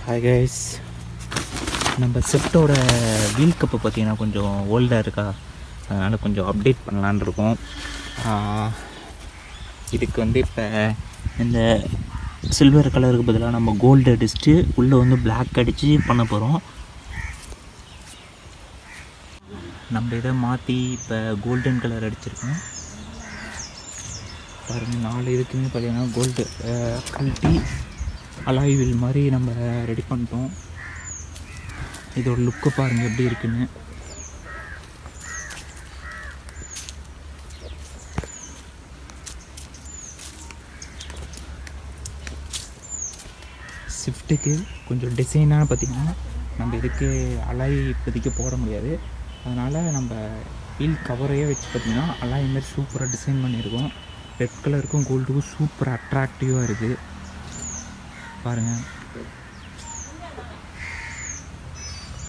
Hi guys, நம்ம ஸ்விஃப்ட்டோட wheel cup பார்த்தீங்கன்னா கொஞ்சம் ஓல்டாக இருக்கா, அதனால் கொஞ்சம் அப்டேட் பண்ணலான் இருக்கோம். இதுக்கு வந்து இப்போ இந்த சில்வர் கலருக்கு பதிலாக நம்ம கோல்டு அடிச்சுட்டு உள்ளே வந்து பிளாக் அடித்து பண்ண போகிறோம். நம்ம இதை மாற்றி இப்போ கோல்டன் கலர் அடிச்சிருக்கோம் பாருங்கள். 4 இதுக்குமே பார்த்தீங்கன்னா கோல்டு கழட்டி அலாய் வீல் மாதிரி நம்ம ரெடி பண்ணிட்டோம். இதோட லுக்கு பாருங்கள் எப்படி இருக்குன்னு. ஸ்விஃப்ட்டுக்கு கொஞ்சம் டிசைனாக பார்த்திங்கன்னா நம்ம இதுக்கு அலாய் இப்போதைக்கு போட முடியாது, அதனால் நம்ம வீல் கவரையே வச்சு பார்த்திங்கன்னா அலாய் மாதிரி சூப்பராக டிசைன் பண்ணியிருக்கோம். ரெட் கலருக்கும் கோல்டுக்கும் சூப்பராக அட்ராக்டிவாக இருக்குது பாருங்கள்.